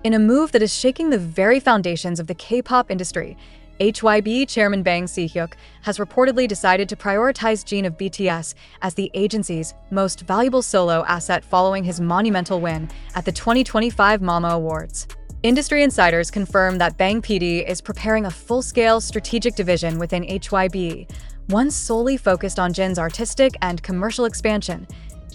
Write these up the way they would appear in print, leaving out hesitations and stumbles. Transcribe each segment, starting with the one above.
In a move that is shaking the very foundations of the K-pop industry, HYB chairman Bang Si-hyuk has reportedly decided to prioritize Jin of BTS as the agency's most valuable solo asset following his monumental win at the 2025 Mama Awards. Industry insiders confirm that Bang PD is preparing a full-scale strategic division within HYB, one solely focused on Jin's artistic and commercial expansion.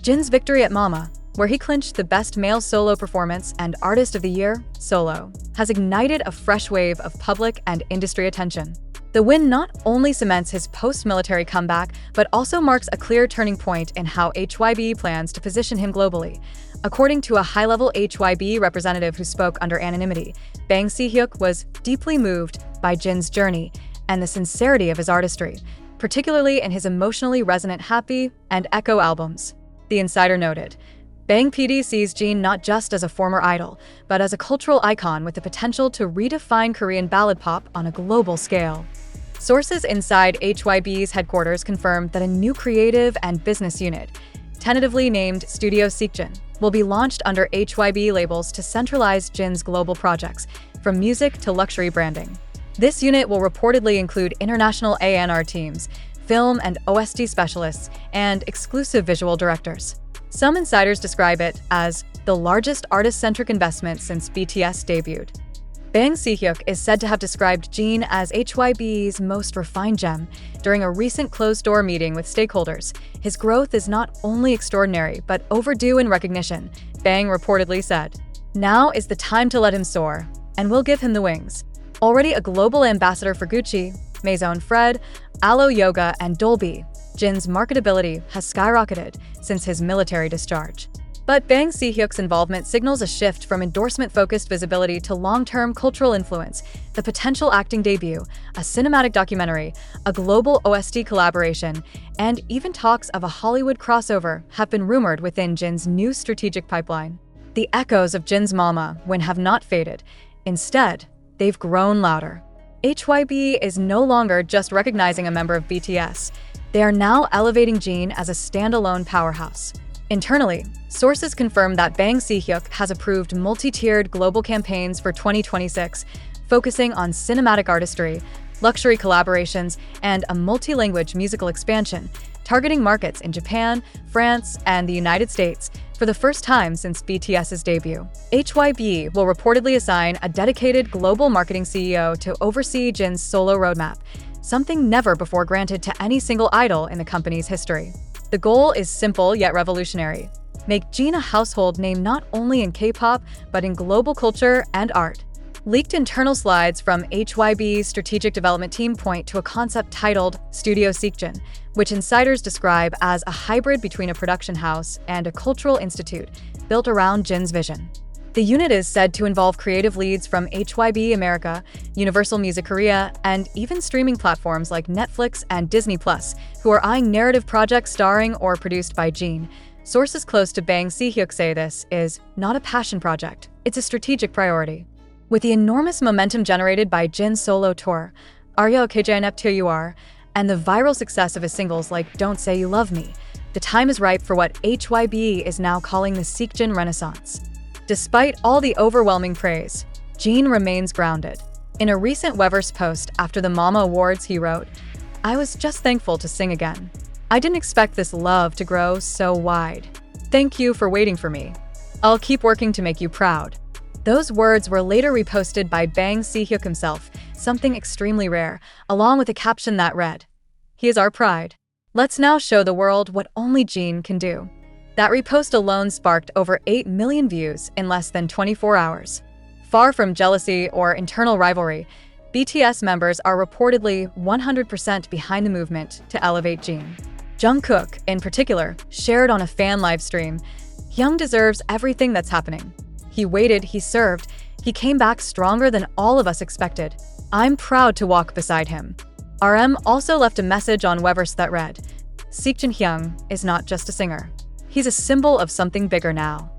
Jin's victory at Mama, where he clinched the Best Male Solo Performance and Artist of the Year solo, has ignited a fresh wave of public and industry attention. The win not only cements his post-military comeback, but also marks a clear turning point in how HYB plans to position him globally. According to a high-level HYB representative who spoke under anonymity, Bang Si-hyuk was deeply moved by Jin's journey and the sincerity of his artistry, particularly in his emotionally resonant Happy and Echo albums. The insider noted, Bang PD sees Jin not just as a former idol, but as a cultural icon with the potential to redefine Korean ballad pop on a global scale. Sources inside HYB's headquarters confirmed that a new creative and business unit, tentatively named Studio Seokjin, will be launched under HYB labels to centralize Jin's global projects, from music to luxury branding. This unit will reportedly include international A&R teams, film and OST specialists, and exclusive visual directors. Some insiders describe it as the largest artist-centric investment since BTS debuted. Bang Si-hyuk is said to have described Jin as HYB's most refined gem during a recent closed-door meeting with stakeholders. His growth is not only extraordinary, but overdue in recognition, Bang reportedly said. Now is the time to let him soar, and we'll give him the wings. Already a global ambassador for Gucci, Maison Fred, Alo Yoga, and Dolby, Jin's marketability has skyrocketed since his military discharge. But Bang Si-hyuk's involvement signals a shift from endorsement-focused visibility to long-term cultural influence, the potential acting debut, a cinematic documentary, a global OST collaboration, and even talks of a Hollywood crossover have been rumored within Jin's new strategic pipeline. The echoes of Jin's Mama win have not faded. Instead, they've grown louder. HYB is no longer just recognizing a member of BTS. They are now elevating Jin as a standalone powerhouse. Internally, sources confirm that Bang Si-hyuk has approved multi-tiered global campaigns for 2026, focusing on cinematic artistry, luxury collaborations, and a multi-language musical expansion, targeting markets in Japan, France, and the United States for the first time since BTS's debut. HYB will reportedly assign a dedicated global marketing CEO to oversee Jin's solo roadmap, something never before granted to any single idol in the company's history. The goal is simple yet revolutionary: make Jin a household name not only in K-pop, but in global culture and art. Leaked internal slides from HYB's strategic development team point to a concept titled Studio Seokjin, which insiders describe as a hybrid between a production house and a cultural institute built around Jin's vision. The unit is said to involve creative leads from HYB America, Universal Music Korea, and even streaming platforms like Netflix and Disney+, who are eyeing narrative projects starring or produced by Jin. Sources close to Bang Si-hyuk say this is not a passion project, it's a strategic priority. With the enormous momentum generated by Jin's solo tour, Arya Okjneptur, and the viral success of his singles like Don't Say You Love Me, the time is ripe for what HYB is now calling the Seokjin Renaissance. Despite all the overwhelming praise, Jin remains grounded. In a recent Weverse post after the Mama Awards, he wrote, "I was just thankful to sing again. I didn't expect this love to grow so wide. Thank you for waiting for me. I'll keep working to make you proud." Those words were later reposted by Bang Si-hyuk himself, something extremely rare, along with a caption that read, "He is our pride. Let's now show the world what only Jin can do." That repost alone sparked over 8 million views in less than 24 hours. Far from jealousy or internal rivalry, BTS members are reportedly 100% behind the movement to elevate Jin. Jungkook, in particular, shared on a fan livestream, "Hyung deserves everything that's happening. He waited, he served, he came back stronger than all of us expected. I'm proud to walk beside him." RM also left a message on Weverse that read, "Seokjin Hyung is not just a singer. He's a symbol of something bigger now."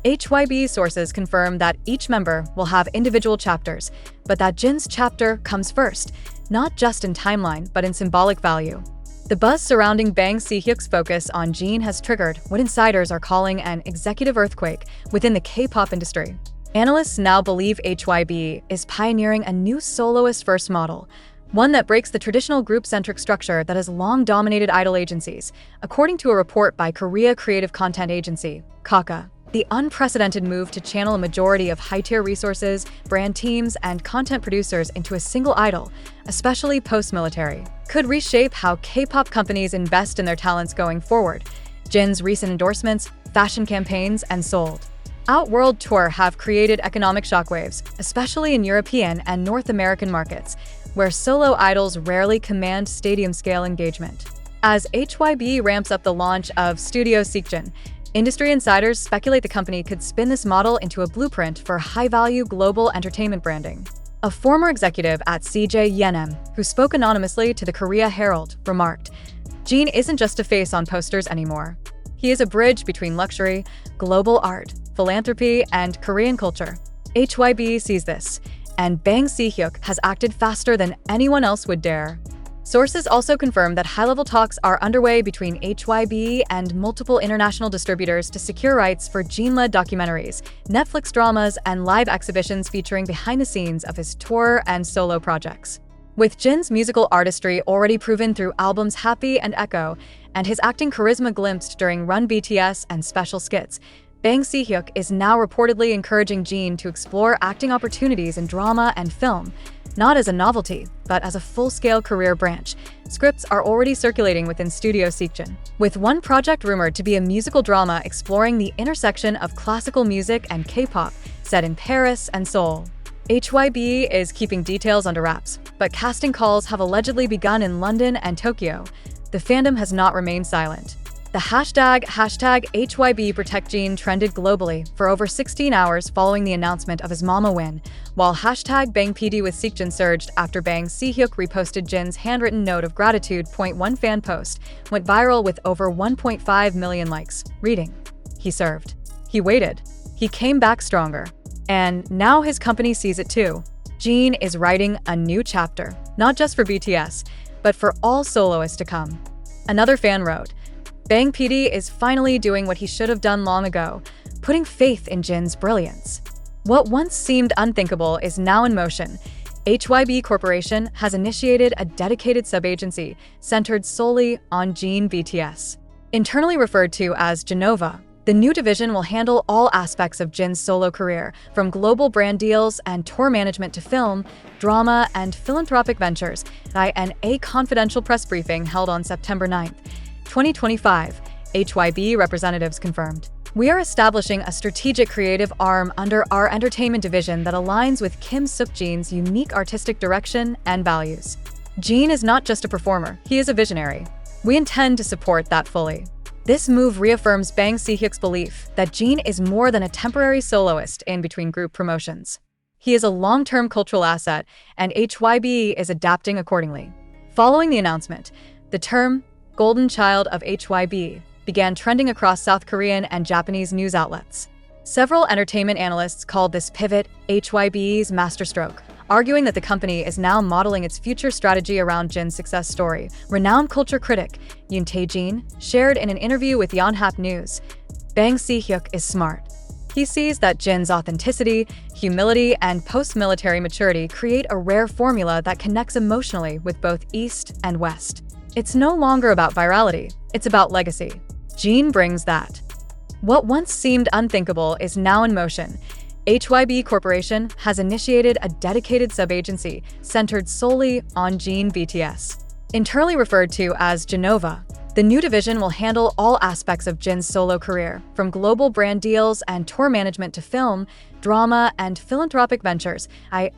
HYB sources confirm that each member will have individual chapters, but that Jin's chapter comes first, not just in timeline, but in symbolic value. The buzz surrounding Bang Si-hyuk's focus on Jin has triggered what insiders are calling an executive earthquake within the K-pop industry. Analysts now believe HYB is pioneering a new soloist-first model, one that breaks the traditional group-centric structure that has long dominated idol agencies, according to a report by Korea creative content agency, KAKA. The unprecedented move to channel a majority of high-tier resources, brand teams, and content producers into a single idol, especially post-military, could reshape how K-pop companies invest in their talents going forward. Jin's recent endorsements, fashion campaigns, and Sold Out World Tour have created economic shockwaves, especially in European and North American markets, where solo idols rarely command stadium-scale engagement. As HYB ramps up the launch of Studio Seokjin, industry insiders speculate the company could spin this model into a blueprint for high-value global entertainment branding. A former executive at CJ ENM, who spoke anonymously to the Korea Herald, remarked, "Jin isn't just a face on posters anymore. He is a bridge between luxury, global art, philanthropy, and Korean culture." HYB sees this, and Bang Si-hyuk has acted faster than anyone else would dare. Sources also confirm that high-level talks are underway between HYB and multiple international distributors to secure rights for Jin-led documentaries, Netflix dramas, and live exhibitions featuring behind the scenes of his tour and solo projects. With Jin's musical artistry already proven through albums Happy and Echo, and his acting charisma glimpsed during Run BTS and special skits, Bang Si-hyuk is now reportedly encouraging Jin to explore acting opportunities in drama and film, not as a novelty, but as a full-scale career branch. Scripts are already circulating within Studio Seokjin, with one project rumored to be a musical drama exploring the intersection of classical music and K-pop, set in Paris and Seoul. HYB is keeping details under wraps, but casting calls have allegedly begun in London and Tokyo. The fandom has not remained silent. The hashtag #HYBProtectJin trended globally for over 16 hours following the announcement of his Mama win, while hashtag #BangPD with Seokjin surged after Bang Si-hyuk reposted Jin's handwritten note of gratitude. One fan post went viral with over 1.5 million likes, reading, "He served. He waited. He came back stronger. And now his company sees it too." Jin is writing a new chapter, not just for BTS, but for all soloists to come. Another fan wrote, "Bang PD is finally doing what he should have done long ago, putting faith in Jin's brilliance." What once seemed unthinkable is now in motion. HYB Corporation has initiated a dedicated sub-agency centered solely on Jin BTS. Internally referred to as Genova, the new division will handle all aspects of Jin's solo career, from global brand deals and tour management to film, drama, and philanthropic ventures, in a confidential press briefing held on September 9th. 2025, HYB representatives confirmed. "We are establishing a strategic creative arm under our entertainment division that aligns with Kim Seokjin's unique artistic direction and values." Jin is not just a performer, he is a visionary. We intend to support that fully. This move reaffirms Bang Si-hyuk's belief that Jin is more than a temporary soloist in between group promotions. He is a long-term cultural asset, and HYB is adapting accordingly. Following the announcement, the term "Golden Child of HYB" began trending across South Korean and Japanese news outlets. Several entertainment analysts called this pivot HYB's masterstroke, arguing that the company is now modeling its future strategy around Jin's success story. Renowned culture critic Yoon Tae-jin shared in an interview with Yonhap News, "Bang Si-hyuk is smart. He sees that Jin's authenticity, humility, and post-military maturity create a rare formula that connects emotionally with both East and West. It's no longer about virality, it's about legacy. Jin brings that." What once seemed unthinkable is now in motion. HYB Corporation has initiated a dedicated sub-agency centered solely on Jin BTS. Internally referred to as Genova, the new division will handle all aspects of Jin's solo career, from global brand deals and tour management to film, drama, and philanthropic ventures,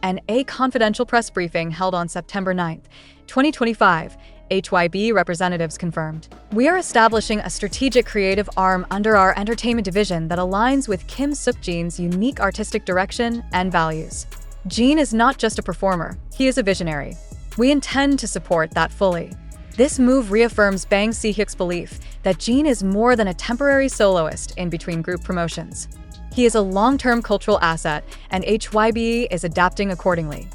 in a confidential press briefing held on September 9th, 2025. HYB representatives confirmed. "We are establishing a strategic creative arm under our entertainment division that aligns with Kim Seokjin's unique artistic direction and values." Jin is not just a performer, he is a visionary. We intend to support that fully. This move reaffirms Bang Si-hyuk's belief that Jin is more than a temporary soloist in between group promotions. He is a long-term cultural asset, and HYB is adapting accordingly.